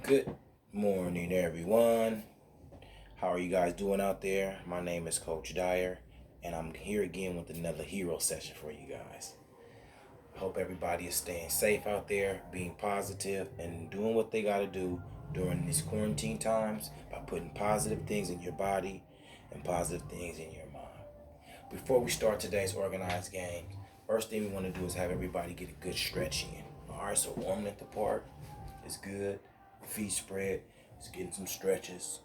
Good morning, everyone. How are you guys doing out there? My name is Coach Dyer, and I'm here again with another hero session for you guys. I hope everybody is staying safe out there, being positive, and doing what they got to do during these quarantine times by putting positive things in your body and positive things in your mind. Before we start today's organized game, first thing we want to do is have everybody get a good stretch in. All right, so warm at the park is good. Feet spread, just getting some stretches.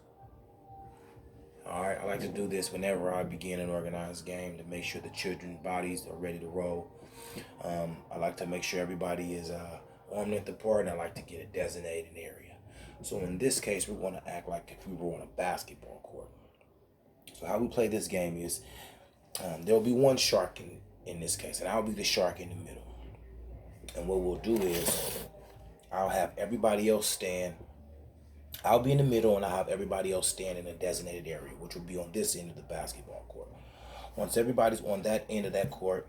All right, I like to do this whenever I begin an organized game to make sure the children's bodies are ready to roll. I like to make sure everybody is warming at the park, and I like to get a designated area. So in this case, we're going to act like if we were on a basketball court. So how we play this game is there'll be one shark in this case, and I'll be the shark in the middle. And what we'll do is I'll have everybody else stand. I'll be in the middle and I'll have everybody else stand in a designated area, which will be on this end of the basketball court. Once everybody's on that end of that court,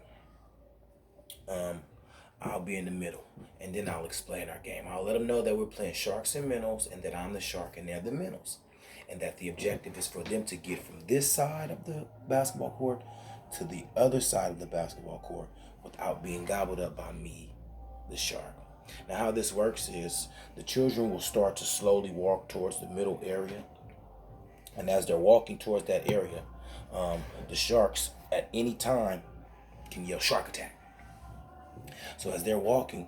I'll be in the middle. And then I'll explain our game. I'll let them know that we're playing sharks and minnows and that I'm the shark and they're the minnows. And that the objective is for them to get from this side of the basketball court to the other side of the basketball court without being gobbled up by me, the shark. Now, how this works is the children will start to slowly walk towards the middle area. And as they're walking towards that area, the sharks at any time can yell shark attack. So as they're walking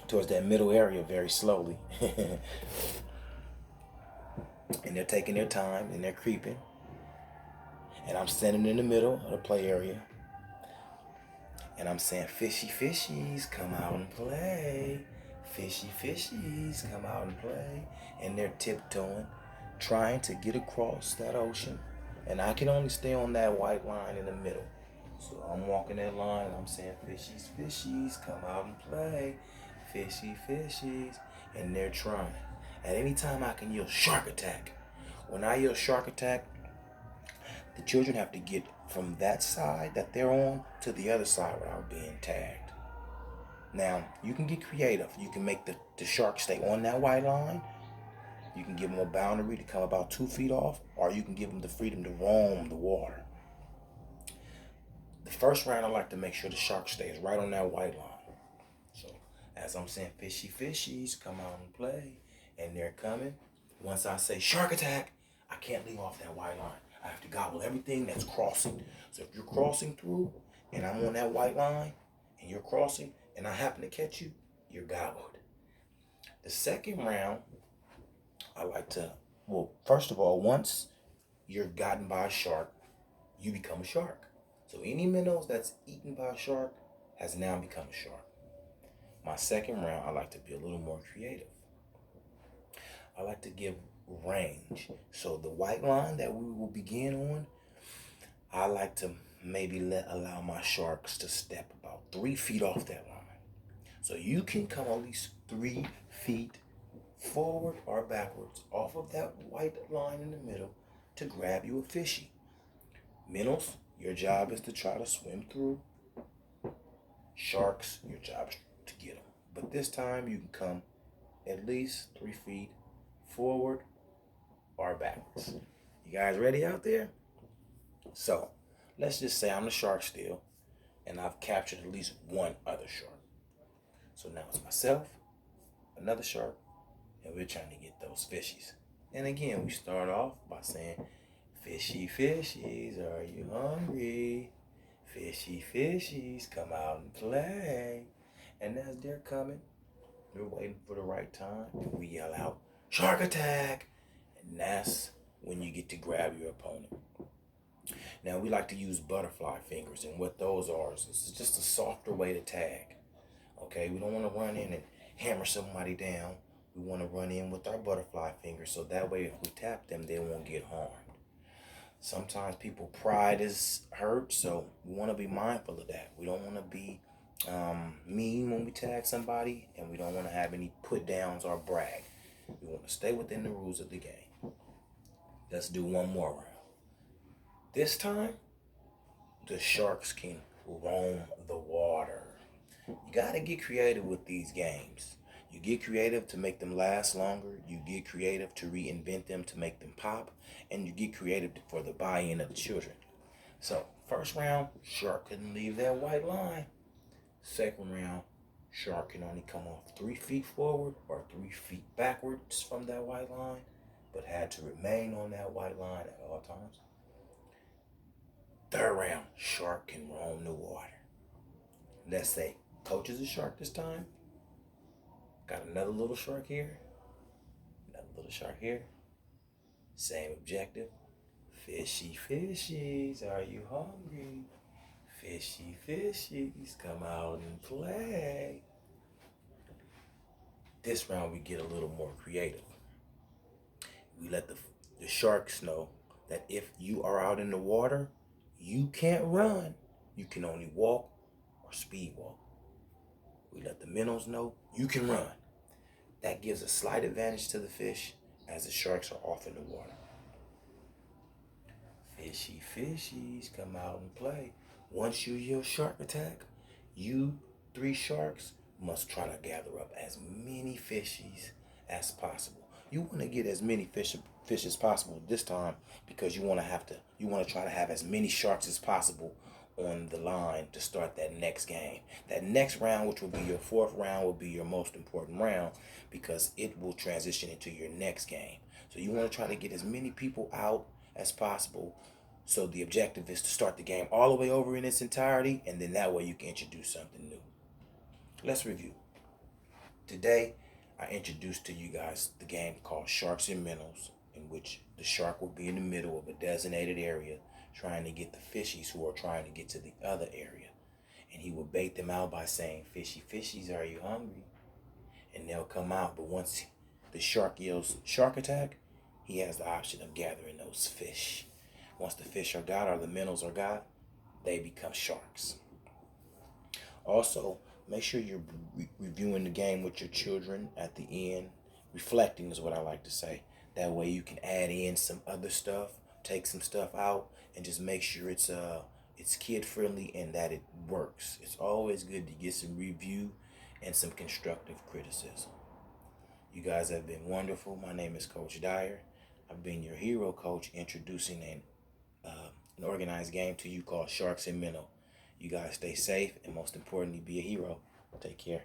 towards that middle area very slowly, and they're taking their time and they're creeping, and I'm standing in the middle of the play area, and I'm saying, fishy fishies, come out and play. Fishy fishies, come out and play. And they're tiptoeing, trying to get across that ocean. And I can only stay on that white line in the middle. So I'm walking that line and I'm saying, fishies, fishies, come out and play. Fishy fishies. And they're trying. At any time I can yell shark attack. When I yell shark attack, the children have to get from that side that they're on to the other side without being tagged. Now, you can get creative. You can make the shark stay on that white line. You can give them a boundary to come about 2 feet off, or you can give them the freedom to roam the water. The first round, I like to make sure the shark stays right on that white line. So, as I'm saying, fishy fishies, come out and play, and they're coming. Once I say shark attack, I can't leave off that white line. I have to gobble everything that's crossing. So if you're crossing through and I'm on that white line and you're crossing and I happen to catch you, you're gobbled. The second round, I like to, first of all, once you're gotten by a shark, you become a shark. So any minnows that's eaten by a shark has now become a shark. My second round, I like to be a little more creative. I like to give range. So the white line that we will begin on, I like to maybe allow my sharks to step about 3 feet off that line. So you can come at least 3 feet forward or backwards off of that white line in the middle to grab you a fishy. Minnows, your job is to try to swim through. Sharks, your job is to get them. But this time you can come at least 3 feet forward or backwards. You guys ready out there? So, let's just say I'm the shark still, and I've captured at least one other shark. So now it's myself, another shark, and we're trying to get those fishies. And again, we start off by saying, fishy fishies, are you hungry? Fishy fishies, come out and play. And as they're coming, we're waiting for the right time, and we yell out, shark attack! And that's when you get to grab your opponent. Now, we like to use butterfly fingers, and what those are is just a softer way to tag. Okay, we don't want to run in and hammer somebody down. We want to run in with our butterfly fingers, so that way if we tap them, they won't get harmed. Sometimes people's pride is hurt, so we want to be mindful of that. We don't want to be mean when we tag somebody, and we don't want to have any put downs or brag. We want to stay within the rules of the game. Let's do one more round. This time, the sharks can roam the water. You got to get creative with these games. You get creative to make them last longer. You get creative to reinvent them to make them pop. And you get creative for the buy-in of the children. So, first round, shark couldn't leave that white line. Second round, shark can only come off 3 feet forward or 3 feet backwards from that white line, but had to remain on that white line at all times. Third round, shark can roam the water. Let's say coach is a shark this time. Got another little shark here. Another little shark here. Same objective. Fishy fishies, are you hungry? Fishy fishies, come out and play. This round we get a little more creative. We let the sharks know that if you are out in the water, you can't run. You can only walk or speed walk. We let the minnows know you can run. That gives a slight advantage to the fish as the sharks are off in the water. Fishy fishies, come out and play. Once you yell shark attack, you 3 sharks must try to gather up as many fishies as possible. You want to get as many fish as possible this time because you want to try to have as many sharks as possible on the line to start that next game. That next round, which will be your 4th round, will be your most important round because it will transition into your next game. So you want to try to get as many people out as possible. So the objective is to start the game all the way over in its entirety, and then that way you can introduce something new. Let's review. Today, I introduced to you guys the game called Sharks and Minnows, in which the shark will be in the middle of a designated area trying to get the fishies who are trying to get to the other area. And he will bait them out by saying, fishy fishies, are you hungry? And they'll come out, but once the shark yells shark attack, he has the option of gathering those fish. Once the fish are got or the minnows are got, they become sharks. Also, make sure you're reviewing the game with your children at the end. Reflecting is what I like to say. That way you can add in some other stuff, take some stuff out, and just make sure it's kid friendly and that it works. It's always good to get some review and some constructive criticism. You guys have been wonderful. My name is Coach Dyer. I've been your hero coach, introducing an organized game to you called Sharks and Minnow. You guys stay safe and most importantly, be a hero. Take care.